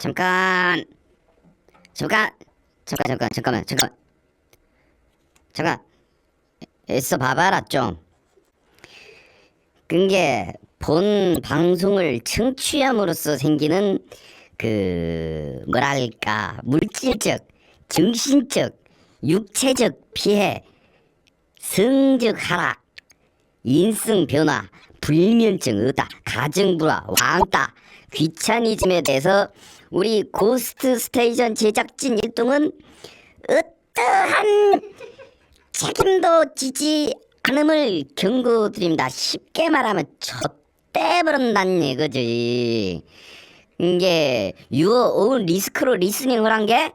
잠깐, 잠깐, 잠깐. 애써 봐봐라 좀. 그게 본 방송을 청취함으로써 생기는 그 뭐랄까 물질적, 정신적, 육체적 피해, 성적 하락, 인성 변화, 불면증, 의다, 가정 불화, 왕따, 귀차니즘에 대해서 우리 고스트 스테이션 제작진 일동은 어떠한 책임도 지지 않음을 경고드립니다. 쉽게 말하면 좆대버린다는 얘기지. 이게 your own 리스크로 리스닝을 한 게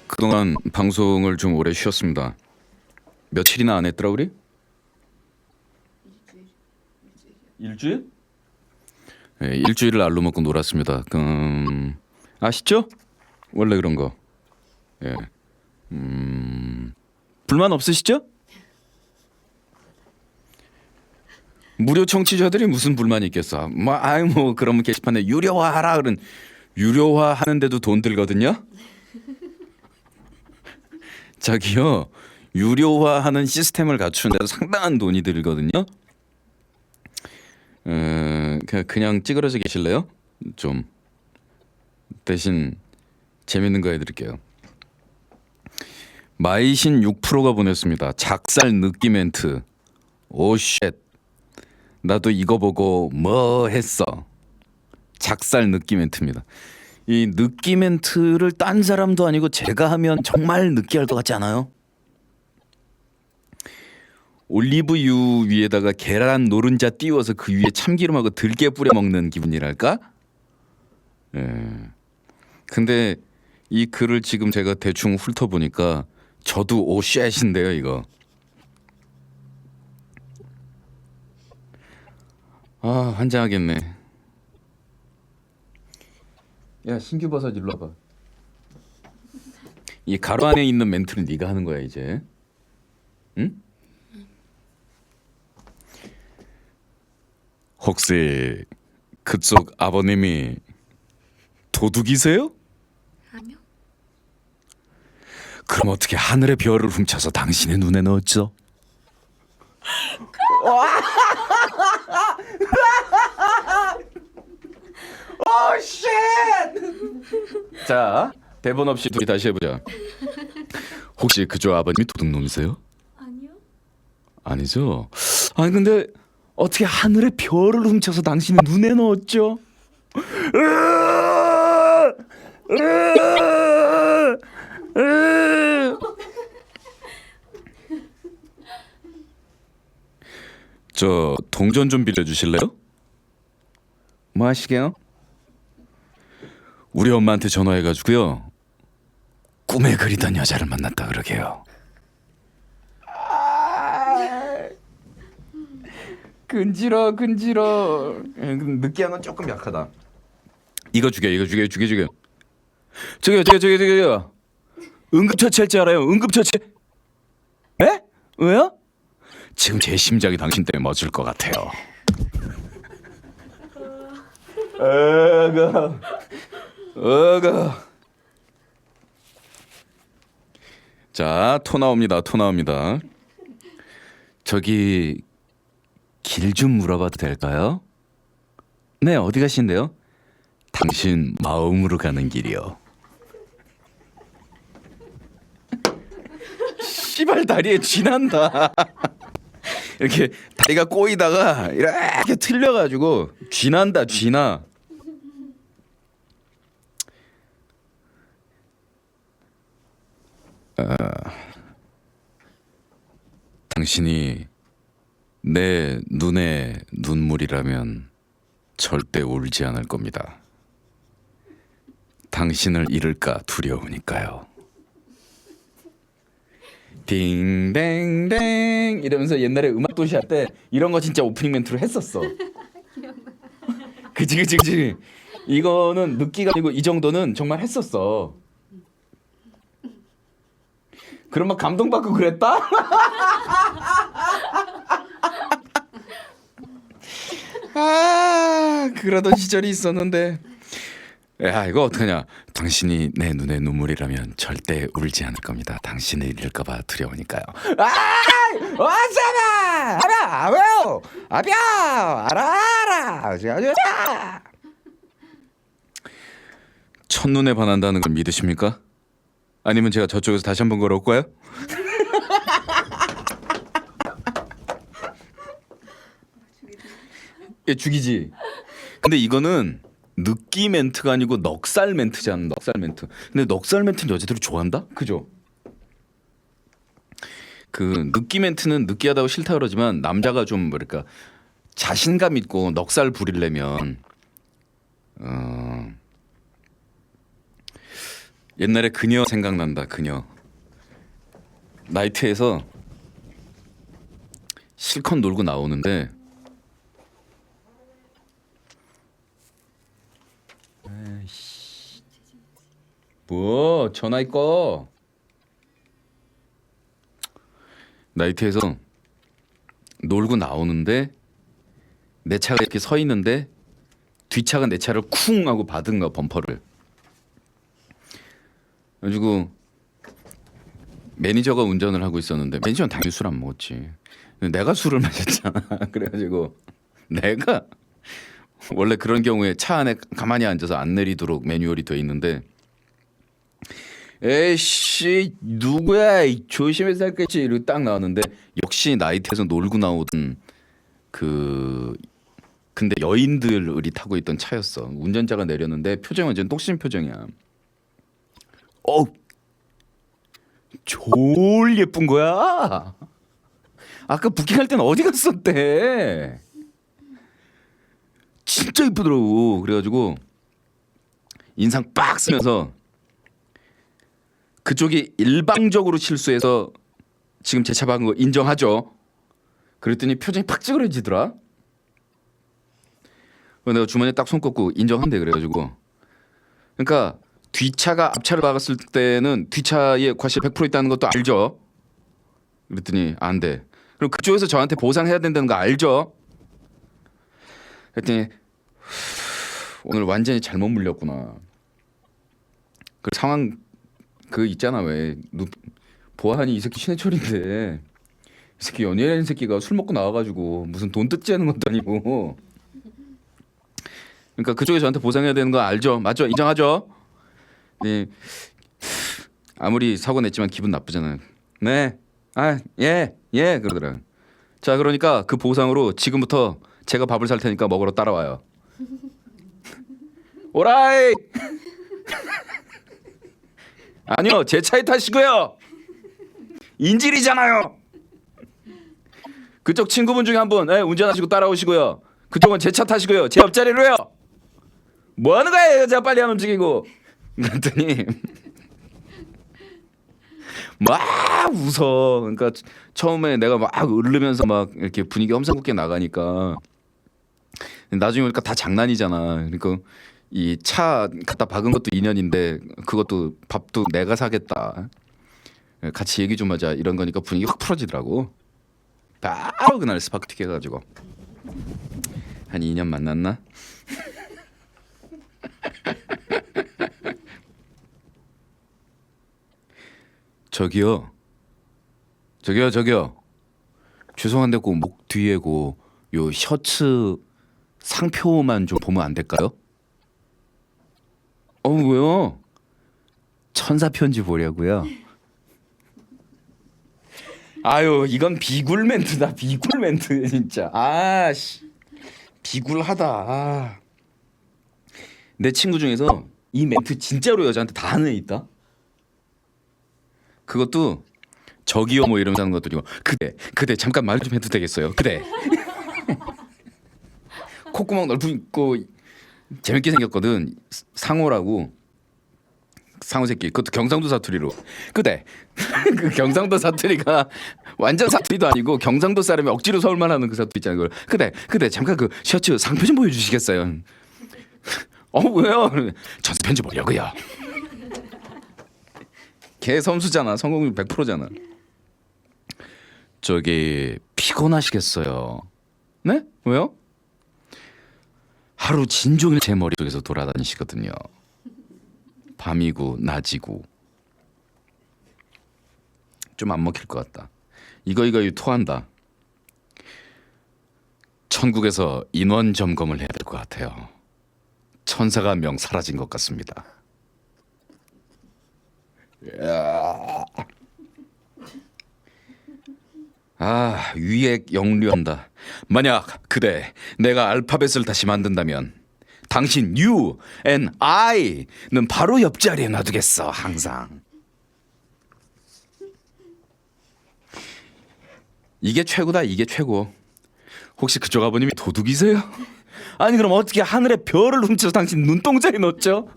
그동안 방송을 좀 오래 쉬었습니다. 며칠이나 안 했더라 우리? 일주일? 네, 일주일을 알로 먹고 놀았습니다. 아시죠? 원래 그런 거. 예. 불만 없으시죠? 무료 청취자들이 무슨 불만이 있겠어? 뭐 그러면 게시판에 유료화하라 그런 유료화 하는데도 돈 들거든요. 자기요 유료화하는 시스템을 갖추는데도 상당한 돈이 들거든요. 그냥 찌그러져 계실래요? 좀 대신 재밌는 거 해드릴게요. 마이신 6%가 보냈습니다. 작살 느끼 멘트. 오쉣 나도 이거 보고 뭐 했어. 작살 느끼 멘트입니다. 이 느끼 멘트를 딴 사람도 아니고 제가 하면 정말 느끼할 것 같지 않아요? 올리브유 위에다가 계란 노른자 띄워서 그 위에 참기름하고 들깨 뿌려 먹는 기분이랄까? 예. 근데 이 글을 지금 제가 대충 훑어보니까 저도 오쉣인데요 이거. 아 환장하겠네. 야 신규버섯 일로 와봐. 이 가로 안에 있는 멘트를 네가 하는 거야 이제. 응? 혹시 그쪽 아버님이 도둑이세요? 아니요. 그럼 어떻게 하늘의 별을 훔쳐서 당신의 눈에 넣었죠? 오 쉣! 자 대본 없이 둘이 다시 해보자. 혹시 그쪽 아버님이 도둑놈이세요? 아니요. 아니죠. 아니 근데 어떻게 하늘의 별을 훔쳐서 당신의 눈에 넣었죠? 저 동전 좀 빌려주실래요? 뭐 하시게요? 우리 엄마한테 전화해가지고요 꿈에 그리던 여자를 만났다 그러게요. 근지러 느끼한 건 조금 약하다. 이거 죽여. 저기요 응급처치 할 줄 알아요? 응급처치. 에? 왜요? 지금 제 심장이 당신 때문에 멎을 것 같아요. 어가. 자, 토 나옵니다. 저기 길 좀 물어봐도 될까요? 네, 어디 가신대요? 당신 마음으로 가는 길이요. 씨발 다리에 쥐난다. 이렇게 다리가 꼬이다가 이렇게 틀려가지고 쥐난다. 당신이 내 눈에 눈물이라면 절대 울지 않을 겁니다. 당신을 잃을까 두려우니까요. 딩댕댕 이러면서 옛날에 음악도시 할 때 이런 거 진짜 오프닝 멘트로 했었어. 그치. 이거는 느끼가 아니고 이 정도는 정말 했었어. 그럼 막 감동받고 그랬다? 아, 그러던 시절이 있었는데. 야, 이거 어떡하냐. 당신이 내 눈에 눈물이라면 절대 울지 않을 겁니다. 당신을 잃을까봐 두려우니까요. 어쩌나! 알아! 왜요? 아벼! 알아! 첫눈에 반한다는 걸 믿으십니까? 아니면 제가 저쪽에서 다시 한번 걸어올까요? 얘 죽이지. 근데 이거는 느끼 멘트가 아니고 넉살 멘트잖아. 넉살 멘트. 근데 넉살 멘트는 여자들이 좋아한다? 그죠? 그 느끼 멘트는 느끼하다고 싫다 그러지만 남자가 좀 뭐랄까 자신감 있고 넉살 부리려면 옛날에 그녀 생각난다. 그녀 나이트에서 실컷 놀고 나오는데 뭐 전화기 꺼. 나이트에서 놀고 나오는데 내 차가 이렇게 서 있는데 뒷차가 내 차를 쿵 하고 받은 거야, 범퍼를. 그래가지고 매니저가 운전을 하고 있었는데 매니저는 당연히 술 안 먹었지. 근데 내가 술을 마셨잖아. 그래가지고 내가 원래 그런 경우에 차 안에 가만히 앉아서 안 내리도록 매뉴얼이 돼 있는데 에이씨 누구야 조심해서 할겠지 이러고 딱 나왔는데 역시 나이트에서 놀고 나오던 그 근데 여인들이 타고 있던 차였어. 운전자가 내렸는데 표정이 완전 똑심 표정이야. 졸 예쁜 거야. 아까 부킹할 때는 어디 갔었대. 진짜 예쁘더라고. 그래가지고 인상 빡 쓰면서 그쪽이 일방적으로 실수해서 지금 제 차 박은 거 인정하죠? 그랬더니 표정이 팍 찌그러지더라. 내가 주머니에 딱 손 꽂고 인정한대. 그래가지고 그러니까 뒷차가 앞차를 박았을 때는 뒷차에 과실 100% 있다는 것도 알죠? 그랬더니 안 돼. 그럼 그쪽에서 저한테 보상해야 된다는 거 알죠? 그랬더니 오늘 완전히 잘못 물렸구나. 그 상황 그 있잖아. 왜 보아하니 이 새끼 신해철인데 이 새끼 연예인 새끼가 술 먹고 나와가지고 무슨 돈 뜯지 않는 것도 아니고 그러니까 그쪽에 저한테 보상해야 되는 거 알죠? 맞죠? 인정하죠? 네. 아무리 사고 냈지만 기분 나쁘잖아요. 네. 예 그러더라. 자, 그러니까 그 보상으로 지금부터 제가 밥을 살 테니까 먹으러 따라와요. 오라이. 아니요, 제 차에 타시고요. 인질이잖아요. 그쪽 친구분 중에 한 분 운전하시고 따라오시고요. 그쪽은 제 차 타시고요. 제 옆자리로요. 뭐 하는 거야, 여자 빨리 안 움직이고. 그랬더니 막 웃어. 그러니까 처음에 내가 막 으르면서 막 이렇게 분위기 험상궂게 나가니까 나중에 보니까 다 장난이잖아. 그러니까 이 차 갖다 박은 것도 인연인데 그것도 밥도 내가 사겠다. 같이 얘기 좀 하자 이런 거니까 분위기 확 풀어지더라고. 바로 그날 스파크틱 해가지고 한 2년 만났나? 저기요. 죄송한데 꼭 목 뒤에고 요 셔츠 상표만 좀 보면 안 될까요? 왜요? 천사 편지 보려고요. 아유, 이건 비굴 멘트다. 비굴 멘트 진짜. 아씨, 비굴하다. 내 친구 중에서 이 멘트 진짜로 여자한테 다 하는 애 있다. 그것도 저기요 뭐 이러면서 하는 것들이고 그대 잠깐 말 좀 해도 되겠어요? 그대 콧구멍 넓고 재밌게 생겼거든. 상호라고 상어 새끼. 그것도 경상도 사투리로. 그대 그 경상도 사투리가 완전 사투리도 아니고 경상도 사람이 억지로 서울말 하는 그 사투리 있잖아요. 그대 잠깐 그 셔츠 상표 좀 보여주시겠어요? 왜요? 전세 편지 보려고요. 개 선수잖아. 성공률 100%잖아. 저기 피곤하시겠어요? 네? 왜요? 하루 진종일 제 머릿속에서 돌아다니시거든요. 밤이고 낮이고. 좀 안 먹힐 것 같다. 이거 토한다. 천국에서 인원 점검을 해야 될 것 같아요. 천사가 한 명 사라진 것 같습니다. 위액 역류한다. 만약 그대 내가 알파벳을 다시 만든다면 당신 U and I는 바로 옆자리에 놔두겠어. 항상. 이게 최고다. 이게 최고. 혹시 그쪽 아버님이 도둑이세요? 아니 그럼 어떻게 하늘의 별을 훔쳐서 당신 눈동자에 넣었죠?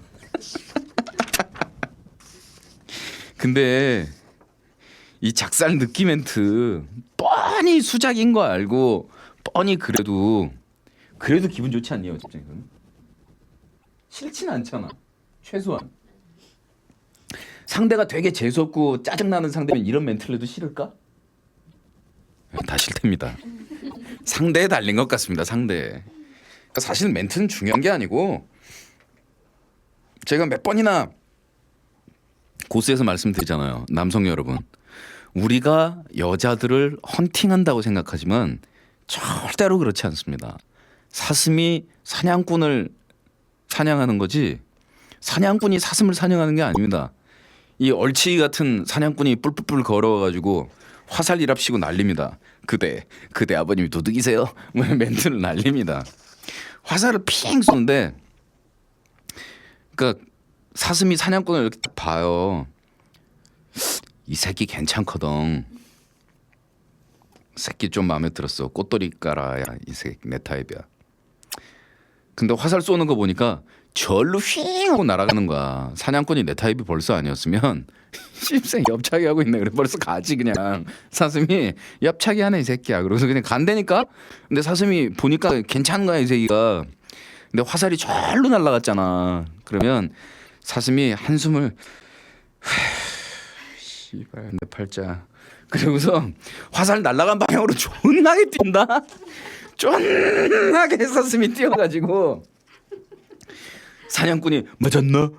근데 이 작살 느끼 멘트 뻔히 수작인 거 알고 뻔히 그래도 기분 좋지 않니요? 입장에서는 싫진 않잖아. 최소한 상대가 되게 재수없고 짜증나는 상대면 이런 멘트를 해도 싫을까? 다 싫답니다. 상대에 달린 것 같습니다. 상대에. 그러니까 사실 멘트는 중요한 게 아니고 제가 몇 번이나 고스에서 말씀드리잖아요. 남성 여러분, 우리가 여자들을 헌팅한다고 생각하지만 절대로 그렇지 않습니다. 사슴이 사냥꾼을 사냥하는 거지 사냥꾼이 사슴을 사냥하는 게 아닙니다. 이 얼치기 같은 사냥꾼이 뿔뿔뿔 걸어가지고 화살 일합시고 난립니다. 그대 아버님이 도둑이세요? 멘트를 날립니다. 화살을 핑 쏘는데 그러니까 사슴이 사냥꾼을 이렇게 딱 봐요. 이 새끼 괜찮거든. 새끼 좀 마음에 들었어. 꽃돌이 깔아야 이 새끼 내 타입이야. 근데 화살 쏘는 거 보니까 절로 휘잉 하고 날아가는 거야. 사냥꾼이 내 타입이 벌써 아니었으면 씹생 엽차기 하고 있네. 그래 벌써 가지 그냥. 사슴이 엽차기 하네 이 새끼야. 그러면서 그냥 간다니까. 근데 사슴이 보니까 괜찮은 거야 이 새끼가. 근데 화살이 절로 날아갔잖아. 그러면 사슴이 한숨을 씨발 내 팔자. 그러고서 화살 날아간 방향으로 존나게 뛴다. 존나게 사슴이 뛰어가지고 사냥꾼이 맞았나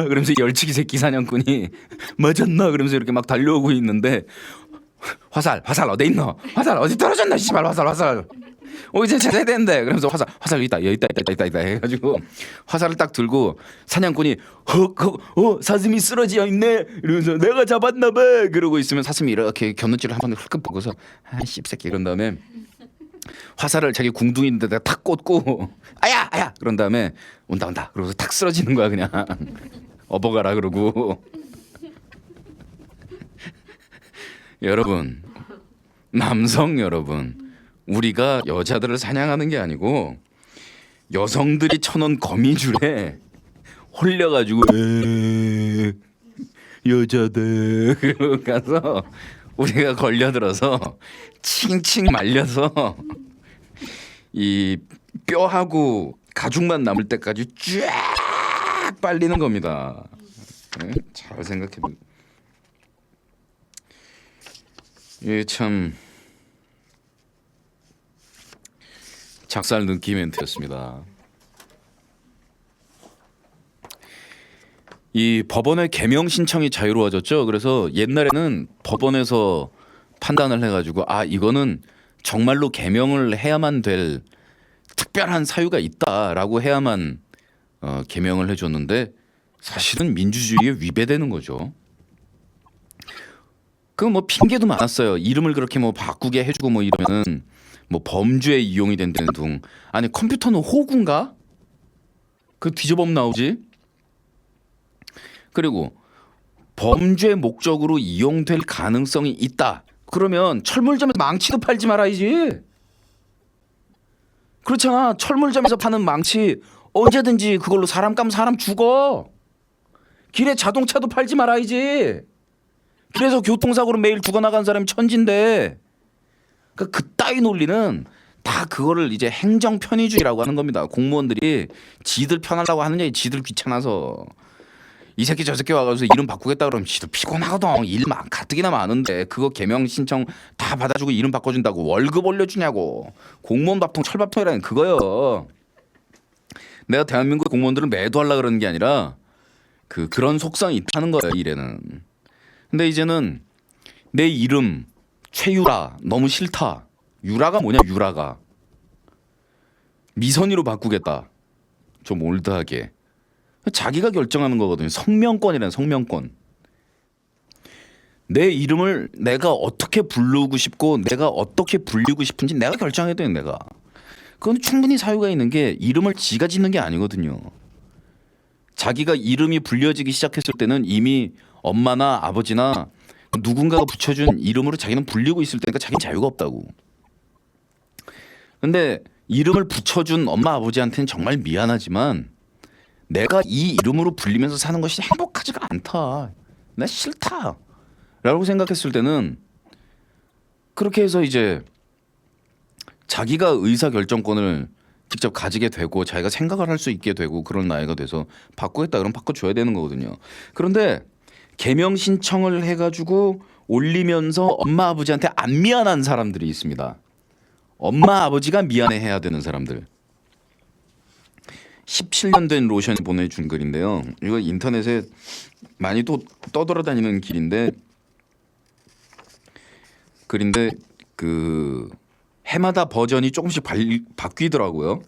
그러면서 열치기 새끼 사냥꾼이 맞았나 그러면서 이렇게 막 달려오고 있는데 화살 어디 있노? 화살 어디 떨어졌나? 씨발 화살 이제 찾아야 되는데 그러면서 화살 있다 해가지고 화살을 딱 들고 사냥꾼이 사슴이 쓰러져 있네 이러면서 내가 잡았나 봐 그러고 있으면 사슴이 이렇게 겨눈질을 한 번 흘끗 보고서 씹새끼 이런 다음에 화살을 자기 궁둥이인데 탁 꽂고 아야 그런 다음에 온다 그러고서 탁 쓰러지는 거야 그냥. 업어가라 그러고. 여러분, 남성 여러분, 우리가 여자들을 사냥하는 게 아니고 여성들이 쳐놓은 거미줄에 홀려가지고 여자들 그러고 가서 우리가 걸려들어서 칭칭 말려서 이 뼈하고 가죽만 남을 때까지 쫙 빨리는 겁니다. 네? 잘 생각해보세요. 이게 참 작살 느끼 멘트였습니다. 이 법원의 개명 신청이 자유로워졌죠. 그래서 옛날에는 법원에서 판단을 해가지고 이거는 정말로 개명을 해야만 될 특별한 사유가 있다라고 해야만 개명을 해줬는데 사실은 민주주의에 위배되는 거죠. 그 뭐 핑계도 많았어요. 이름을 그렇게 뭐 바꾸게 해주고 뭐 이러면은 뭐 범죄에 이용이 된다는 둥. 아니 컴퓨터는 호구인가? 그 뒤져보면 나오지. 그리고 범죄 목적으로 이용될 가능성이 있다. 그러면 철물점에서 망치도 팔지 말아야지. 그렇잖아. 철물점에서 파는 망치 언제든지 그걸로 사람 까면 사람 죽어. 길에 자동차도 팔지 말아야지. 그래서 교통사고로 매일 죽어나간 사람이 천진데. 그러니까 그따위 논리는 다 그거를 이제 행정 편의주의라고 하는 겁니다. 공무원들이 지들 편하려고 하는 얘기, 지들 귀찮아서. 이 새끼 저 새끼 와가지고 이름 바꾸겠다 그러면 지들 피곤하거든. 가뜩이나 많은데 그거 개명 신청 다 받아주고 이름 바꿔준다고 월급 올려주냐고. 공무원 밥통 철밥통이라는 그거요. 내가 대한민국 공무원들을 매도하려고 그러는 게 아니라 그런 속성이 있다는 거예요. 이래는. 근데 이제는 내 이름 최유라 너무 싫다. 유라가 뭐냐 유라가. 미선이로 바꾸겠다. 좀 올드하게. 자기가 결정하는 거거든요. 성명권이라는 성명권. 내 이름을 내가 어떻게 부르고 싶고 내가 어떻게 불리고 싶은지 내가 결정해야 돼요. 내가. 그건 충분히 사유가 있는 게 이름을 지가 짓는 게 아니거든요. 자기가 이름이 불려지기 시작했을 때는 이미 엄마나 아버지나 누군가가 붙여준 이름으로 자기는 불리고 있을 때니까 자기는 자유가 없다고. 근데 이름을 붙여준 엄마 아버지한테는 정말 미안하지만 내가 이 이름으로 불리면서 사는 것이 행복하지가 않다. 나 싫다. 라고 생각했을 때는 그렇게 해서 이제 자기가 의사결정권을 직접 가지게 되고 자기가 생각을 할 수 있게 되고 그런 나이가 돼서 바꾸겠다 그러면 바꿔줘야 되는 거거든요. 그런데 개명 신청을 해가지고 올리면서 엄마 아버지한테 안 미안한 사람들이 있습니다. 엄마 아버지가 미안해해야 되는 사람들. 17년 된 로션이 보내준 글인데요. 이거 인터넷에 많이 또 떠돌아다니는 글인데 그 해마다 버전이 조금씩 바뀌더라고요.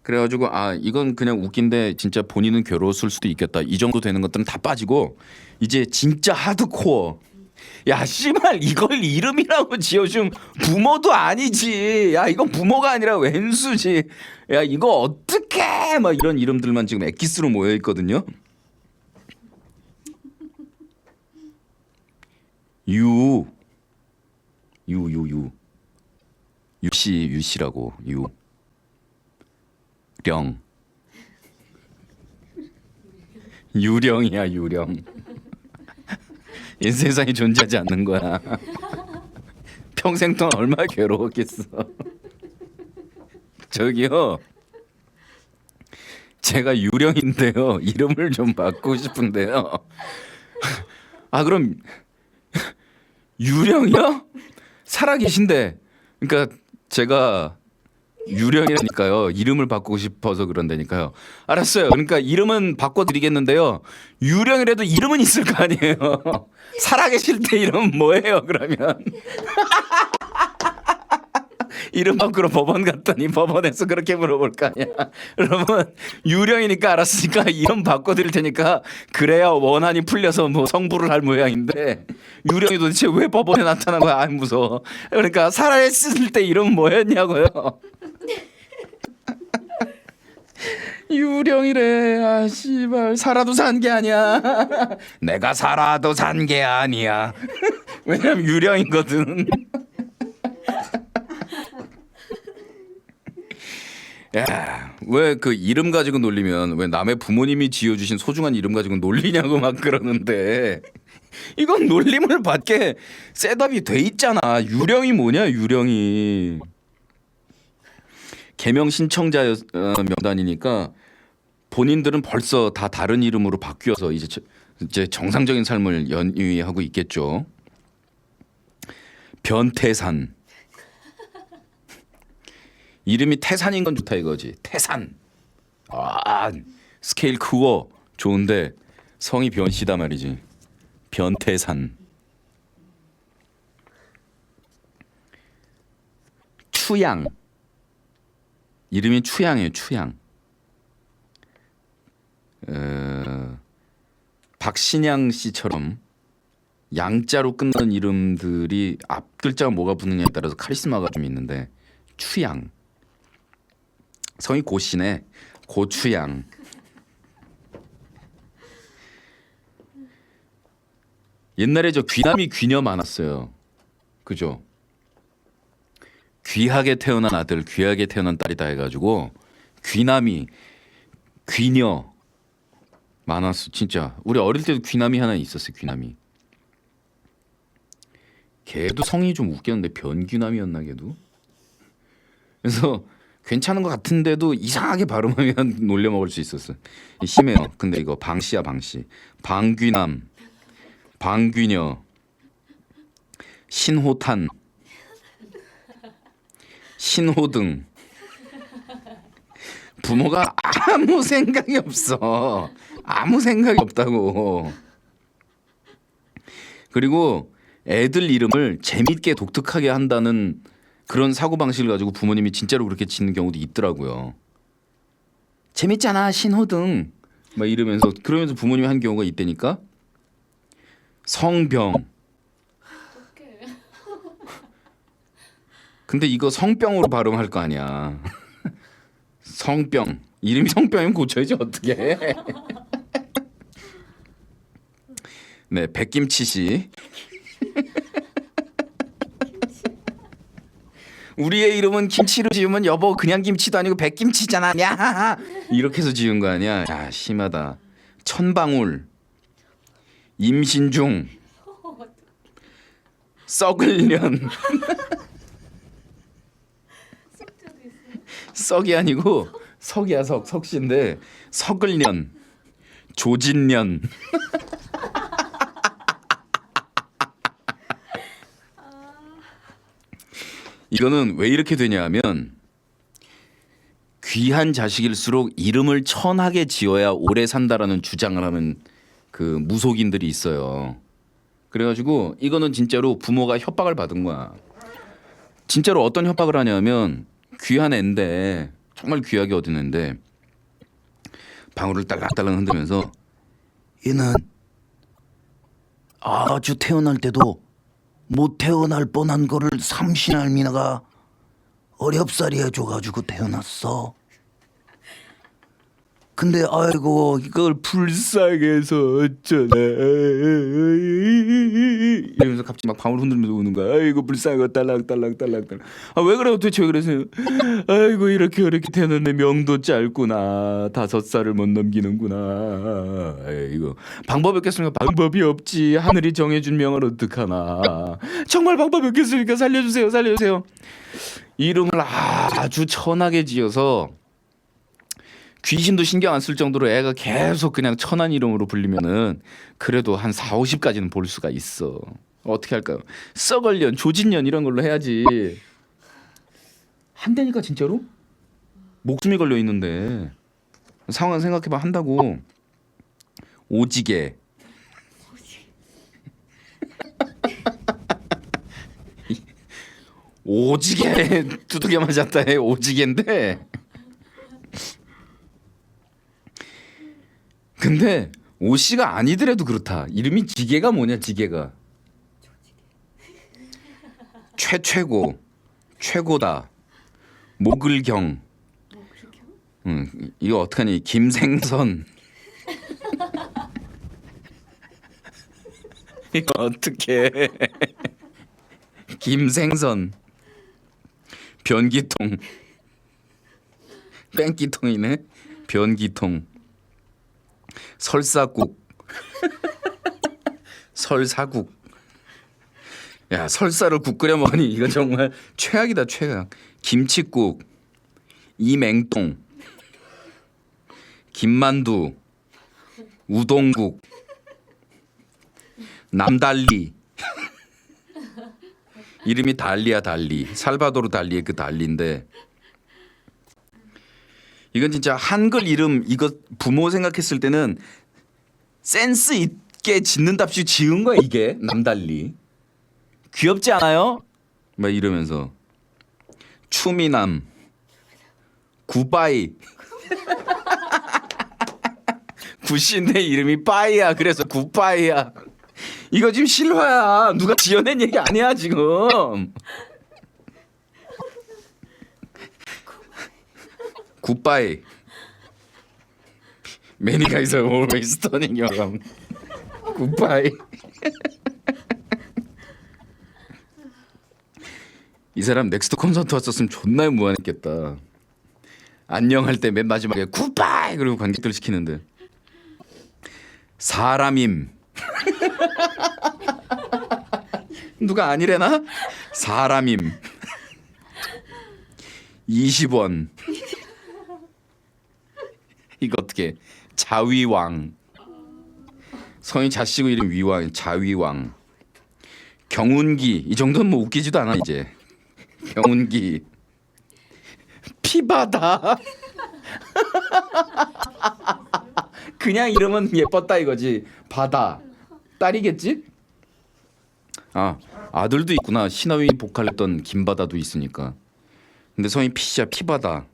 그래가지고 이건 그냥 웃긴데 진짜 본인은 괴로웠을 수도 있겠다. 이 정도 되는 것들은 다 빠지고 이제 진짜 하드코어. 야 씨발 이걸 이름이라고 지어준 부모도 아니지. 야 이건 부모가 아니라 왼수지. 야 이거 어떡해. 막 이런 이름들만 지금 엑기스로 모여 있거든요. 유씨라고 유령이야 유령. 이 세상에 존재하지 않는 거야. 평생 동안 얼마나 괴로웠겠어. 저기요. 제가 유령인데요. 이름을 좀 바꾸고 싶은데요. 그럼 유령이요? 살아계신데. 그러니까 제가 유령이라니까요. 이름을 바꾸고 싶어서 그런다니까요. 알았어요. 그러니까 이름은 바꿔드리겠는데요. 유령이라도 이름은 있을 거 아니에요. 살아계실 때 이름은 뭐예요? 그러면 이름 바꾸러 법원 갔더니 법원에서 그렇게 물어볼 거 아니야. 여러분 유령이니까 알았으니까 이름 바꿔드릴 테니까 그래야 원한이 풀려서 뭐 성불을 할 모양인데 유령이 도대체 왜 법원에 나타난 거야? 무서워. 그러니까 살아있을 때 이름은 뭐였냐고요. 유령이래. 씨발 살아도 산 게 아니야. 내가 살아도 산 게 아니야. 왜냐면 유령이거든. 야, 왜 그 이름 가지고 놀리면 왜 남의 부모님이 지어주신 소중한 이름 가지고 놀리냐고 막 그러는데 이건 놀림을 받게 셋업이 돼 있잖아. 유령이 뭐냐 유령이. 개명 신청자 명단이니까 본인들은 벌써 다 다른 이름으로 바뀌어서 이제 정상적인 삶을 연위하고 있겠죠. 변태산. 이름이 태산인 건 좋다 이거지. 태산. 스케일 크고 좋은데 성이 변씨다 말이지. 변태산. 추양. 이름이 추양이에요. 추양. 박신양 씨처럼 양자로 끝나는 이름들이 앞 글자가 뭐가 붙느냐에 따라서 카리스마가 좀 있는데 추양. 성이 고씨네. 고추양. 옛날에 저 귀남이 귀녀 많았어요. 그죠? 귀하게 태어난 아들, 귀하게 태어난 딸이다 해가지고 귀남이, 귀녀 많았어 진짜. 우리 어릴 때도 귀남이 하나 있었어요. 귀남이. 걔도 성이 좀 웃겼는데 변귀남이었나 걔도. 그래서 괜찮은 것 같은데도 이상하게 발음하면 놀려 먹을 수 있었어. 심해요. 근데 이거 방씨야 방씨. 방귀남, 방귀녀, 신호탄, 신호등. 부모가 아무 생각이 없어. 아무 생각이 없다고. 그리고 애들 이름을 재밌게 독특하게 한다는 그런 사고방식을 가지고 부모님이 진짜로 그렇게 짓는 경우도 있더라고요. 재밌잖아 신호등 막 이러면서 그러면서 부모님이 한 경우가 있다니까. 성병. 근데 이거 성병으로 발음할 거 아니야. 성병. 이름이 성병이면 고쳐야지 어떻게. 네, 백김치 씨. 우리의 이름은 김치로 지으면 여보 그냥 김치도 아니고 백김치잖아. 야 이렇게 해서 지은 거 아니야. 야 심하다. 천방울, 임신 중, 썩을 년. 썩이 아니고 석이야 석씨인데 썩을 년, 조진년. 이거는 왜 이렇게 되냐면 귀한 자식일수록 이름을 천하게 지어야 오래 산다라는 주장을 하는 그 무속인들이 있어요. 그래가지고 이거는 진짜로 부모가 협박을 받은 거야. 진짜로 어떤 협박을 하냐면 귀한 애인데 정말 귀하게 얻은 애인데 방울을 딸랑딸랑 흔들면서 얘는 아주 태어날 때도 못 태어날 뻔한 거를 삼신할미나가 어렵사리 해줘가지고 태어났어. 근데 아이고 이걸 불쌍해서 어쩌나 이러면서 갑자기 막 방울 흔들면서 우는 거야. 아이고 불쌍하고 딸랑딸랑딸랑딸랑. 아 왜 그래 도대체 왜 그러세요? 아이고 이렇게 태어났네. 명도 짧구나. 5살을 못 넘기는구나. 아이고 방법이 없겠습니까? 방법이 없지. 하늘이 정해준 명을 어떡하나. 정말 방법이 없겠습니까? 살려주세요 살려주세요. 이름을 아주 천하게 지어서 귀신도 신경 안 쓸 정도로 애가 계속 그냥 천한 이름으로 불리면은 그래도 한 4, 50까지는 볼 수가 있어. 어떻게 할까요? 썩을년, 조진년 이런 걸로 해야지. 한다니까 진짜로? 목숨이 걸려 있는데 상황 생각해봐. 한다고. 오지게. 오지게 두들겨 맞았다 해. 오지게인데 근데 오씨가 아니더라도 그렇다. 이름이 지게가 뭐냐 지게가. 최고 최고다. 목을경. 이거 어떡하니. 김생선. 이거 어떡해. 김생선. 변기통. 뺑기통이네. 변기통. 설사국. 설사국. 야 설사를 국 끓여 먹으니 이건 정말 최악이다 최악. 김치국. 이맹동. 김만두. 우동국. 남달리. 이름이 달리야 달리. 살바도르 달리의 그 달리인데 이건 진짜 한글 이름 이거 부모 생각했을 때는 센스 있게 짓는답시 지은 거야 이게. 남달리. 귀엽지 않아요? 막 이러면서. 추미남. 구바이. 구씨인데 이름이 빠이야. 그래서 구빠이야. 이거 지금 실화야. 누가 지어낸 얘기 아니야 지금. 굿바이. Many guys are always turning your arm. 굿바이. 이 사람 넥스트 콘서트 왔었으면 존나 무한했겠다. 안녕할 때 맨 마지막에 굿바이 그리고 관객들 시키는데 사람임. 누가 아니래나? 사람임. 20원. 이거 어떻게? 자위왕. 성이 자씨고 이름 위왕. 자위왕. 경운기. 이 정도는 뭐 웃기지도 않아 이제. 경운기. 피바다. 그냥 이름은 예뻤다 이거지. 바다. 딸이겠지? 아, 아들도 있구나. 신하위 복할했던 김바다도 있으니까. 근데 성이 피시야. 피바다.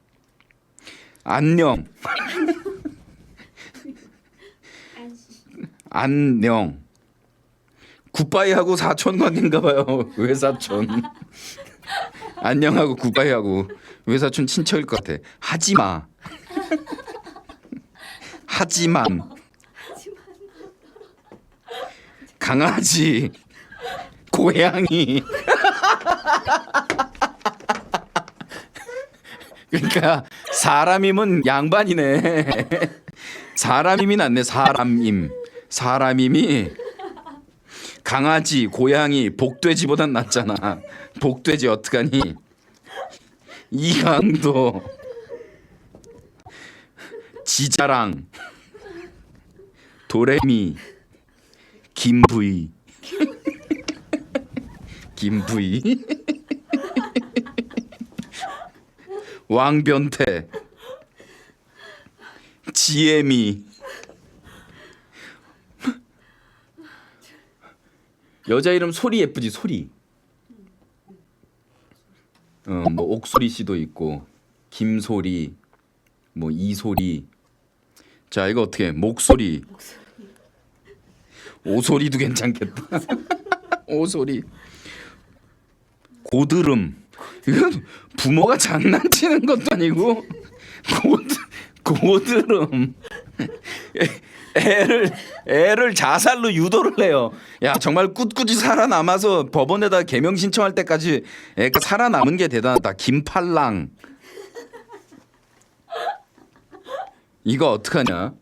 안녕. 안녕. 굿바이하고 사촌 관계인가 봐요. 외사촌. 안녕하고 굿바이하고 외사촌 친척일 것 같아. 하지마. 하지만. 강아지. 고양이. 그러니까 사람임은 양반이네. 사람임이 낫네. 사람임. 사람임이 강아지, 고양이, 복돼지보단 낫잖아. 복돼지 어떡하니? 이강도. 지자랑. 도레미. 김부이. 김부이. 왕변태. 지혜미. 여자 이름 소리 예쁘지. 소리. 뭐 옥소리 씨도 있고 김소리, 뭐 이소리. 자 이거 어떻게? 목소리. 오소리도 괜찮겠다. 오소리. 고드름. 이건 부모가 장난치는 것도 아니고 고드름. 애를 자살로 유도를 해요. 야 정말 꿋꿋이 살아남아서 법원에다 개명 신청할 때까지 애가 살아남은 게 대단하다. 김팔랑. 이거 어떡하냐?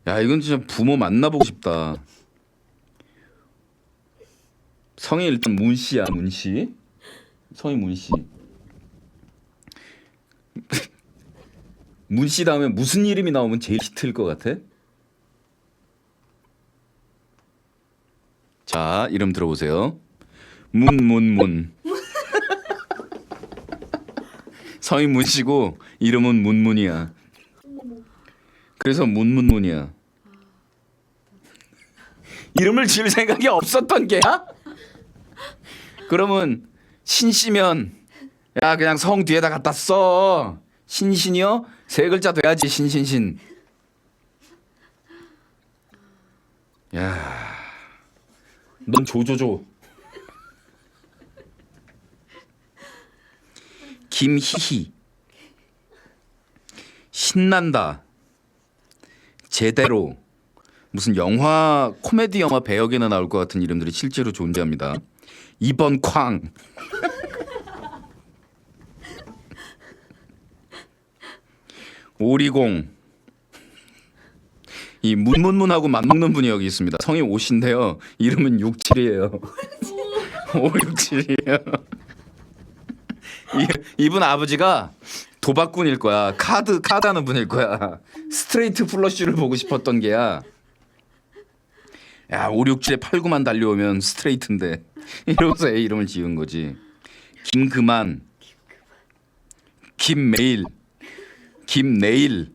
야 이건 진짜 부모 만나보고 싶다. 성이 일단 문씨야. 문씨. 성이 문씨. 문씨 다음에 무슨 이름이 나오면 제일 히트일 것 같아? 자 이름 들어보세요. 문문문. 성이 문씨고 이름은 문문이야. 그래서 문문문이야. 이름을 지을 생각이 없었던 게야? 그러면 신씨면 야 그냥 성 뒤에다 갖다 써. 신신이요? 세 글자 돼야지. 신신신. 야, 넌 조조조. 김희희. 신난다. 제대로. 무슨 영화 코미디 영화 배역에나 나올 것 같은 이름들이 실제로 존재합니다. 이번 쾅. 오리공. 이 문문문하고 맞먹는 분이 여기 있습니다. 성이 오신데요. 이름은 67이에요. 567이에요. 이분 아버지가 도박꾼일 거야. 카드 하는 분일 거야. 스트레이트 플러쉬를 보고 싶었던 게야. 야 567에 89만 달려오면 스트레이트인데 이러면서 애 이름을 지은 거지. 김그만. 김메일. 김내일.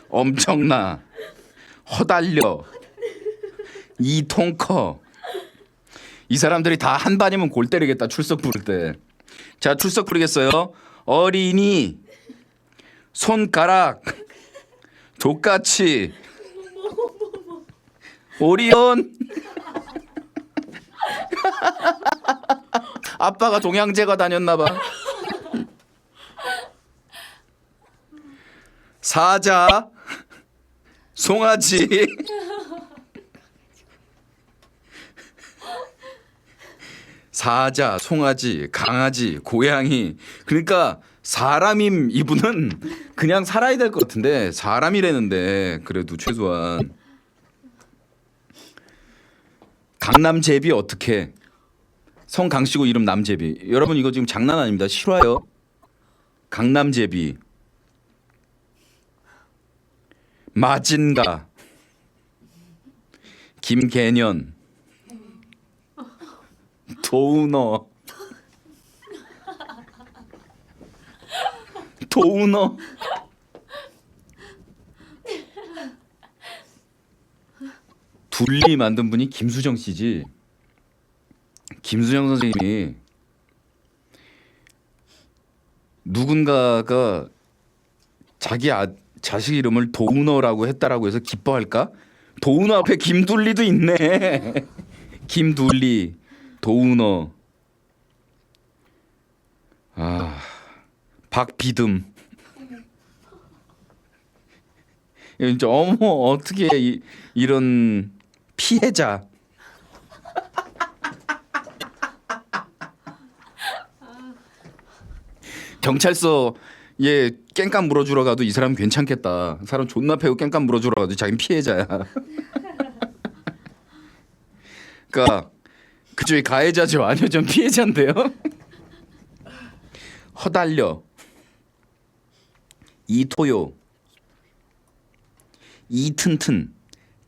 엄청나. 허달려. 이통커. 이 사람들이 다 한 반이면 골 때리겠다. 출석 부를 때. 자 출석 부르겠어요. 어린이. 손가락. 족같이. 오리온. 아빠가 동양제가 다녔나 봐. 사자. 송아지. 사자, 송아지, 강아지, 고양이. 그러니까 사람임 이분은 그냥 살아야 될 것 같은데 사람이라는데 그래도 최소한 강남제비 어떻게 성 강씨고 이름 남제비 여러분 이거 지금 장난 아닙니다. 실화요. 강남제비 마진가 김개년 도우너 도우너 둘리 만든 분이 김수정 씨지. 김수정 선생님이 누군가가 자기 자식 이름을 도우너라고 했다라고 해서 기뻐할까? 도우너 앞에 김둘리도 있네. 김둘리, 도우너. 아, 박비듬. 진짜 어머 어떻게 이런 피해자. 경찰서에 깽판 물어주러 가도 이 사람 괜찮겠다. 사람 존나 패고 깽판 물어주러 가도 자기는 피해자야. 그러니까 그쪽이 가해자죠. 아니요, 전 피해자인데요. 허달려, 이토요, 이튼튼,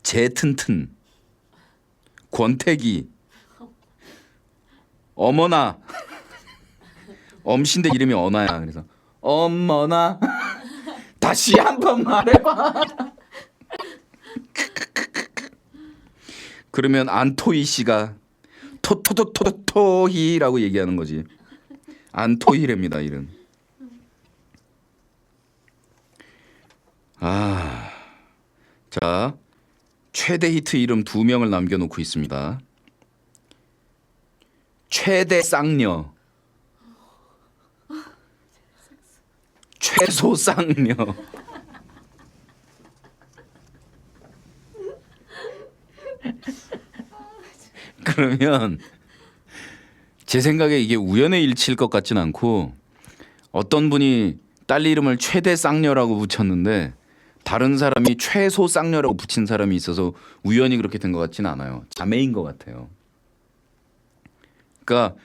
재튼튼, 권태기, 어머나. 엄신데 이름이 언아야. 그래서 어머나. 다시 한번 말해봐. 그러면 안토이 씨가 토토토토토히라고 얘기하는 거지. 안토이랍니다 이름. 아, 자 최대 히트 이름 2명을 남겨놓고 있습니다. 최대 쌍녀, 최소 쌍녀. 그러면 제 생각에 이게 우연의 일치일 것 같진 않고 어떤 분이 딸 이름을 최대 쌍녀라고 붙였는데 다른 사람이 최소 쌍녀라고 붙인 사람이 있어서 우연히 그렇게 된 것 같지는 않아요. 자매인 것 같아요. 그러니까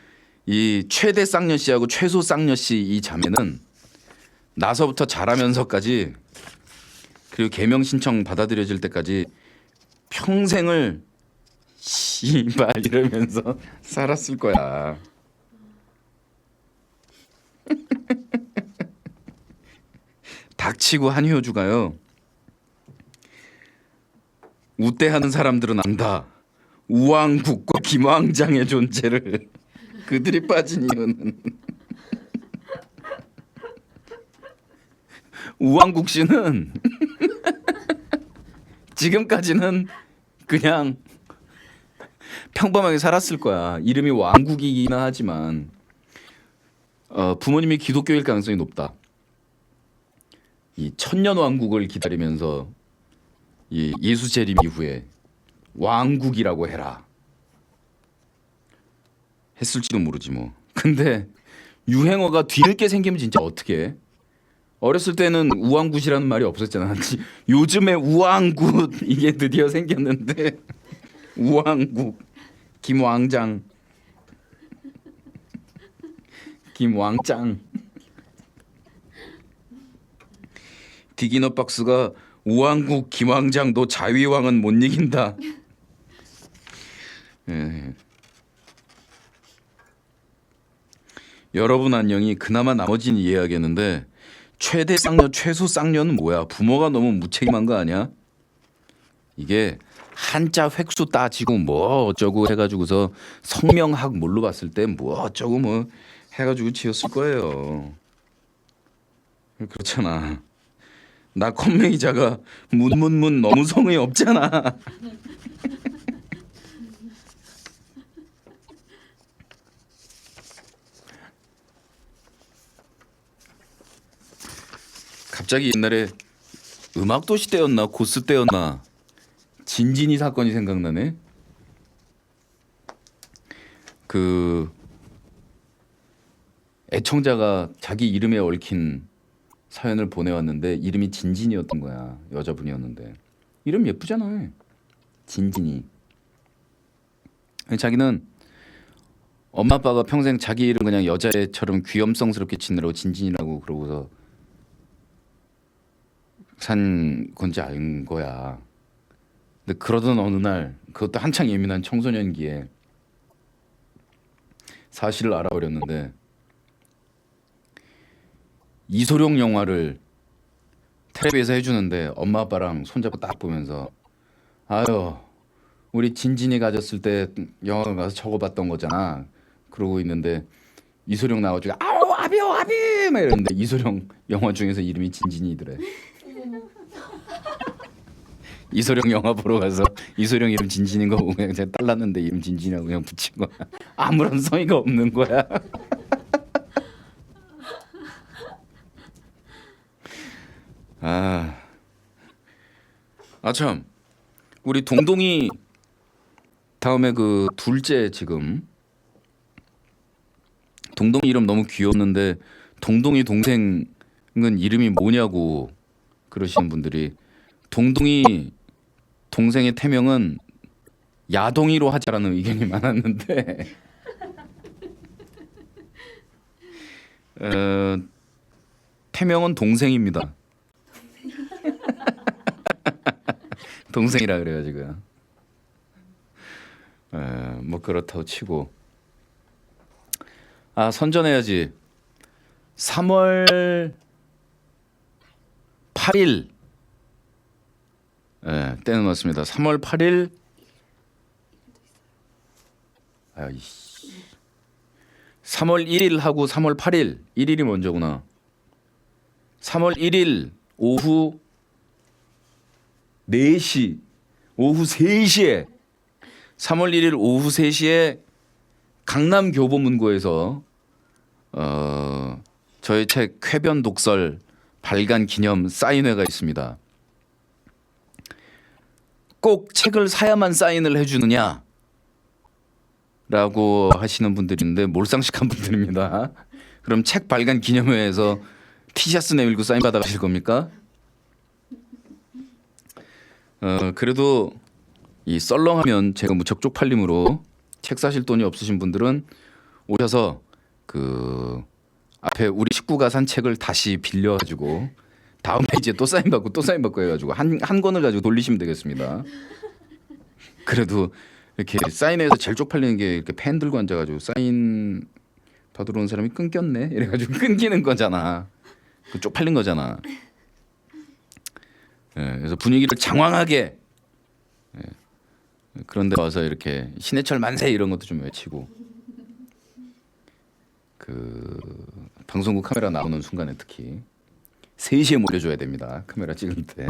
이 최대 쌍녀 씨하고 최소 쌍녀 씨 이 자매는 나서부터 자라면서까지 그리고 개명 신청 받아들여질 때까지 평생을 씨발 이러면서 살았을 거야. 닥치고 한효주가요. 우대하는 사람들은 안다. 우왕국과 김왕장의 존재를. 그들이 빠진 이유는 우왕국 씨는 지금까지는 그냥 평범하게 살았을 거야. 이름이 왕국이긴 하지만 부모님이 기독교일 가능성이 높다. 이 천년 왕국을 기다리면서 이 예수 재림 이후에 왕국이라고 해라 했을지도 모르지 뭐. 근데 유행어가 뒤늦게 생기면 진짜 어떻게? 어렸을 때는 우왕굿이라는 말이 없었잖아. 요즘에 우왕굿 이게 드디어 생겼는데 우왕국 김왕장 김왕짱 디기너박스가 우왕국 김왕장도 자위왕은 못 이긴다. 예. 여러분 안녕히 그나마 나머지는 이해하겠는데 최대 쌍녀 최소 쌍녀는 뭐야? 부모가 너무 무책임한 거 아니야? 이게 한자 획수 따지고 뭐 어쩌고 해가지고서 성명학 뭘로 봤을 때 뭐 어쩌고 뭐 해가지고 지었을 거예요. 그렇잖아. 나 컴맹이자가 문문문 너무 성의 없잖아. 갑자기 옛날에 음악도시 때였나 고스 때였나 진진이 사건이 생각나네. 그 애청자가 자기 이름에 얽힌 사연을 보내왔는데 이름이 진진이었던 거야. 여자분이었는데 이름 예쁘잖아. 진진이. 자기는 엄마 아빠가 평생 자기 이름 그냥 여자애처럼 귀염성스럽게 지느라고 진진이라고 그러고서 산 건지 알 거야. 근데 그러던 어느 날 그것도 한창 예민한 청소년기에 사실을 알아버렸는데 이소룡 영화를 텔레비에서 해주는데 엄마 아빠랑 손잡고 딱 보면서 아유 우리 진진이 가졌을 때 영화관 가서 적어봤던 거잖아 그러고 있는데 이소룡 나와가지고 아우 아비오 아비 막 이러는데 이소룡 영화 중에서 이름이 진진이더래. 이소룡 영화 보러 가서 이소룡 이름 진진인 거 보고 그냥 제가 딸랐는데 이름 진진이라고 그냥 붙인 거야. 아무런 성의가 없는 거야. 참 우리 동동이 다음에 그 둘째 지금 동동이 이름 너무 귀엽는데 동동이 동생은 이름이 뭐냐고 그러시는 분들이 동동이 동생의 태명은 야동이로 하자라는 의견이 많았는데 태명은 동생입니다. 동생이라 그래가지고 뭐 그렇다고 치고 선전해야지. 3월 8일 때는 맞습니다. 3월 8일 아이씨 3월 1일 하고 3월 8일 1일이 먼저구나. 3월 1일 오후 4시 오후 3시에 3월 1일 오후 3시에 강남 교보문고에서 저의 책 쾌변 독설 발간 기념 사인회가 있습니다. 꼭 책을 사야만 사인을 해주느냐 라고 하시는 분들이 있는데 몰상식한 분들입니다. 그럼 책 발간 기념회에서 티셔츠 내밀고 사인 받아가실 겁니까? 그래도 이 썰렁하면 제가 무척 쪽팔림으로 책 사실 돈이 없으신 분들은 오셔서 그 앞에 우리 식구가 산 책을 다시 빌려가지고 다음 페이지에 또 사인 받고 해가지고 한 권을 가지고 돌리시면 되겠습니다. 그래도 이렇게 사인회에서 제일 쪽팔리는 게 이렇게 펜 들고 앉아가지고 사인 받으러 온 사람이 끊겼네 이래가지고 끊기는 거잖아. 그 쪽팔린 거잖아. 그래서 분위기를 장황하게 그런데 와서 이렇게 신해철 만세 이런 것도 좀 외치고 그 방송국 카메라 나오는 순간에 특히 3시에 몰려줘야 됩니다. 카메라 찍을 때.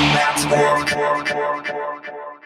Let's work.